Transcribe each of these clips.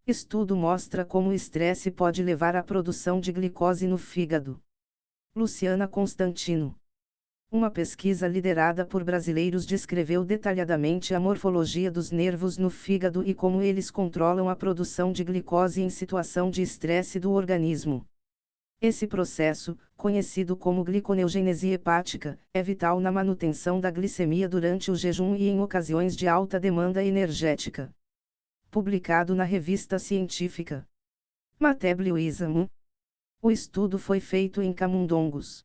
Estudo mostra como o estresse pode levar à produção de glicose no fígado. Luciana Constantino. Uma pesquisa liderada por brasileiros descreveu detalhadamente a morfologia dos nervos no fígado e como eles controlam a produção de glicose em situação de estresse do organismo. Esse processo, conhecido como gliconeogênese hepática, é vital na manutenção da glicemia durante o jejum e em ocasiões de alta demanda energética. Publicado na revista científica Metabolism. O estudo foi feito em camundongos.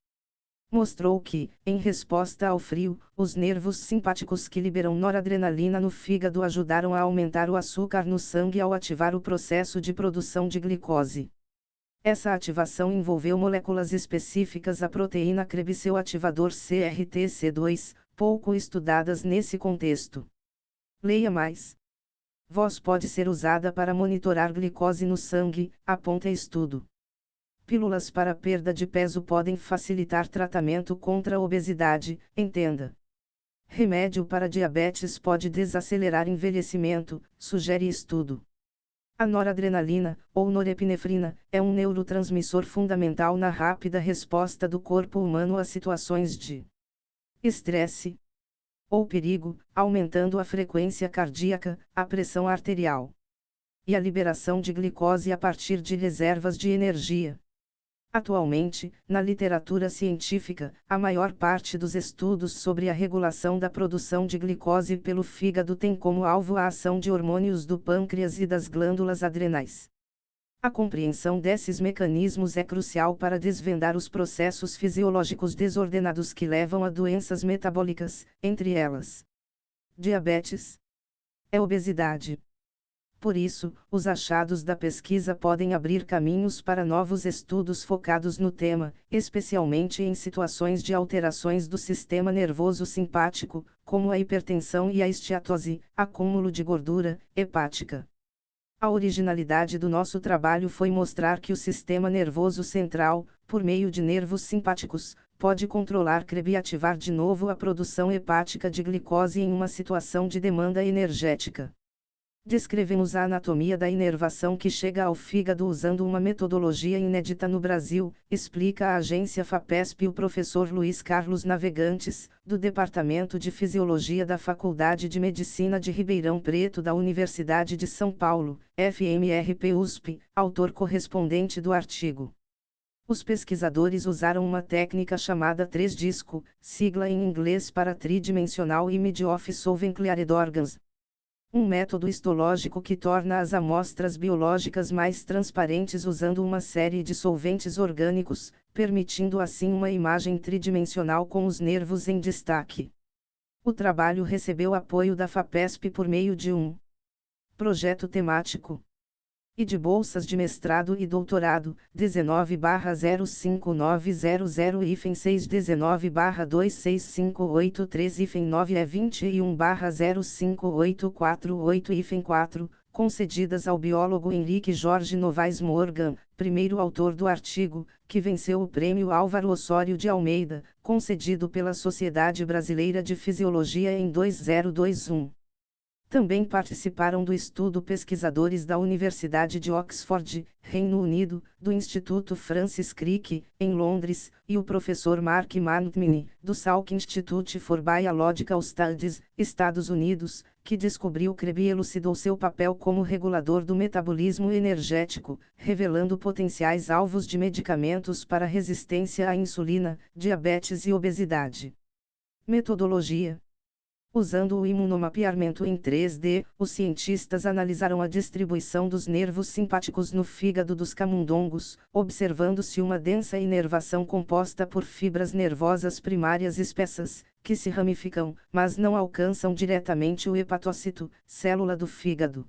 Mostrou que, em resposta ao frio, os nervos simpáticos que liberam noradrenalina no fígado ajudaram a aumentar o açúcar no sangue ao ativar o processo de produção de glicose. Essa ativação envolveu moléculas específicas à proteína Krebs-seu ativador CRTC2, pouco estudadas nesse contexto. Leia mais. Voz pode ser usada para monitorar glicose no sangue, aponta estudo. Pílulas para perda de peso podem facilitar tratamento contra a obesidade, entenda. Remédio para diabetes pode desacelerar envelhecimento, sugere estudo. A noradrenalina, ou norepinefrina, é um neurotransmissor fundamental na rápida resposta do corpo humano a situações de estresse ou perigo, aumentando a frequência cardíaca, a pressão arterial e a liberação de glicose a partir de reservas de energia. Atualmente, na literatura científica, a maior parte dos estudos sobre a regulação da produção de glicose pelo fígado tem como alvo a ação de hormônios do pâncreas e das glândulas adrenais. A compreensão desses mecanismos é crucial para desvendar os processos fisiológicos desordenados que levam a doenças metabólicas, entre elas diabetes e obesidade. Por isso, os achados da pesquisa podem abrir caminhos para novos estudos focados no tema, especialmente em situações de alterações do sistema nervoso simpático, como a hipertensão e a esteatose, acúmulo de gordura hepática. A originalidade do nosso trabalho foi mostrar que o sistema nervoso central, por meio de nervos simpáticos, pode controlar e ativar de novo a produção hepática de glicose em uma situação de demanda energética. Descrevemos a anatomia da inervação que chega ao fígado usando uma metodologia inédita no Brasil, explica a agência FAPESP e o professor Luiz Carlos Navegantes, do Departamento de Fisiologia da Faculdade de Medicina de Ribeirão Preto da Universidade de São Paulo, FMRP-USP, autor correspondente do artigo. Os pesquisadores usaram uma técnica chamada 3-disco, sigla em inglês para Tridimensional Image of Solvent Cleared Organs, um método histológico que torna as amostras biológicas mais transparentes usando uma série de solventes orgânicos, permitindo assim uma imagem tridimensional com os nervos em destaque. O trabalho recebeu apoio da FAPESP por meio de um projeto temático e de bolsas de mestrado e doutorado, 19/05900-6 19/26583 21/05848 concedidas ao biólogo Henrique Jorge Novaes Morgan, primeiro autor do artigo, que venceu o Prêmio Álvaro Osório de Almeida, concedido pela Sociedade Brasileira de Fisiologia em 2021. Também participaram do estudo pesquisadores da Universidade de Oxford, Reino Unido, do Instituto Francis Crick, em Londres, e o professor Mark Mantmini, do Salk Institute for Biological Studies, Estados Unidos, que descobriu e elucidou seu papel como regulador do metabolismo energético, revelando potenciais alvos de medicamentos para resistência à insulina, diabetes e obesidade. Metodologia. Usando o imunomapeamento em 3D, os cientistas analisaram a distribuição dos nervos simpáticos no fígado dos camundongos, observando-se uma densa inervação composta por fibras nervosas primárias espessas, que se ramificam, mas não alcançam diretamente o hepatocito, célula do fígado.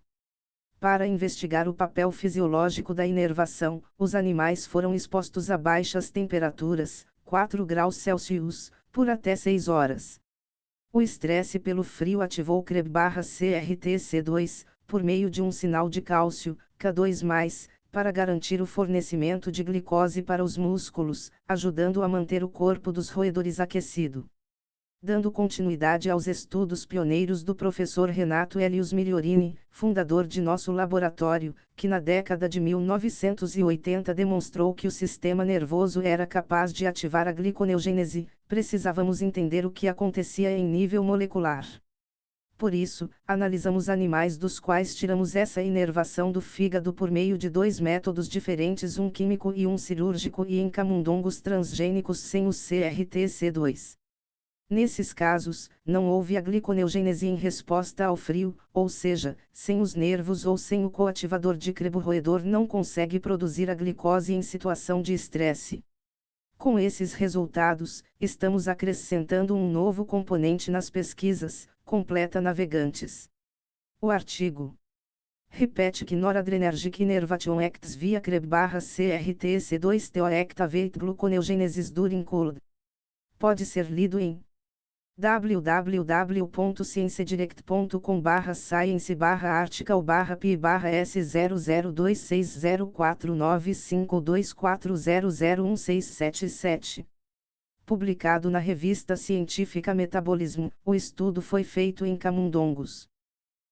Para investigar o papel fisiológico da inervação, os animais foram expostos a baixas temperaturas, 4 graus Celsius, por até 6 horas. O estresse pelo frio ativou CRTC2, por meio de um sinal de cálcio, K2+, para garantir o fornecimento de glicose para os músculos, ajudando a manter o corpo dos roedores aquecido. dando continuidade aos estudos pioneiros do professor Renato Helios Migliorini, fundador de nosso laboratório, que na década de 1980 demonstrou que o sistema nervoso era capaz de ativar a gliconeogênese, precisávamos entender o que acontecia em nível molecular. Por isso, analisamos animais dos quais tiramos essa inervação do fígado por meio de dois métodos diferentes, um químico e um cirúrgico, e em camundongos transgênicos sem o CRTC2. Nesses casos, não houve a gliconeogênese em resposta ao frio, ou seja, sem os nervos ou sem o coativador de crebo, o roedor não consegue produzir a glicose em situação de estresse. Com esses resultados, estamos acrescentando um novo componente nas pesquisas, completa Navegantes. O artigo repete que noradrenergic innervation acts via CRTC2 to activate gluconeogenesis during cold. Pode ser lido em www.ciênciadirect.com/science/article/p/S00260495240016777. Publicado na revista científica Metabolism, o estudo foi feito em camundongos.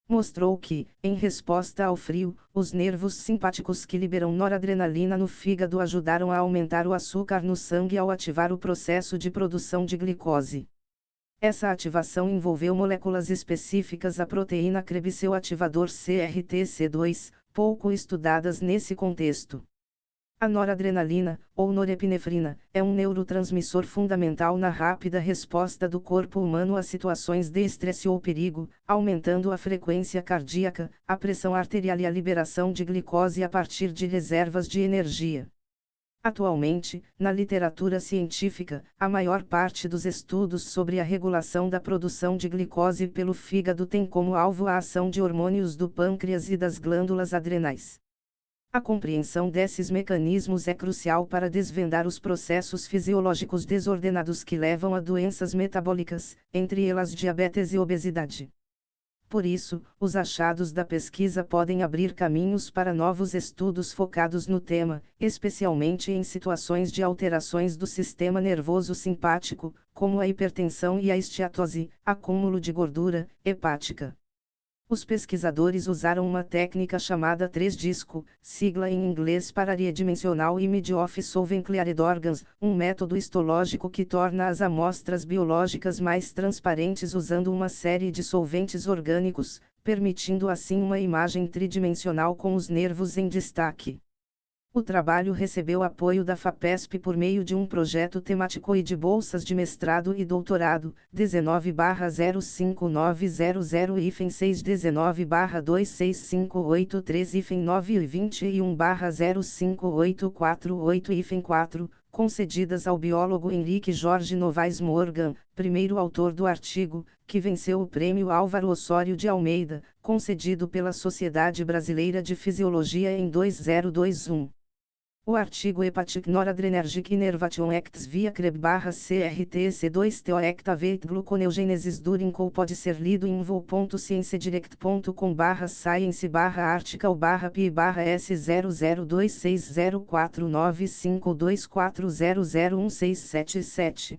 Mostrou que, em resposta ao frio, os nervos simpáticos que liberam noradrenalina no fígado ajudaram a aumentar o açúcar no sangue ao ativar o processo de produção de glicose. Essa ativação envolveu moléculas específicas à proteína CREB e seu ativador CRTC2, pouco estudadas nesse contexto. A noradrenalina, ou norepinefrina, é um neurotransmissor fundamental na rápida resposta do corpo humano a situações de estresse ou perigo, aumentando a frequência cardíaca, a pressão arterial e a liberação de glicose a partir de reservas de energia. Atualmente, na literatura científica, a maior parte dos estudos sobre a regulação da produção de glicose pelo fígado tem como alvo a ação de hormônios do pâncreas e das glândulas adrenais. A compreensão desses mecanismos é crucial para desvendar os processos fisiológicos desordenados que levam a doenças metabólicas, entre elas diabetes e obesidade. Por isso, os achados da pesquisa podem abrir caminhos para novos estudos focados no tema, especialmente em situações de alterações do sistema nervoso simpático, como a hipertensão e a esteatose, acúmulo de gordura hepática. Os pesquisadores usaram uma técnica chamada 3-disco, sigla em inglês para Three-Dimensional Image of Solvent Cleared Organs, um método histológico que torna as amostras biológicas mais transparentes usando uma série de solventes orgânicos, permitindo assim uma imagem tridimensional com os nervos em destaque. O trabalho recebeu apoio da FAPESP por meio de um projeto temático e de bolsas de mestrado e doutorado, 19/05900-6 19/26583 e 21/05848 concedidas ao biólogo Henrique Jorge Novaes Morgan, primeiro autor do artigo, que venceu o Prêmio Álvaro Osório de Almeida, concedido pela Sociedade Brasileira de Fisiologia em 2021. O artigo Hepatic Noradrenergic Innervation Acts via CRTC2 to activate gluconeogenesis during cold pode ser lido em invo.ciênciadirect.com/science/article/p/S00260495240016777.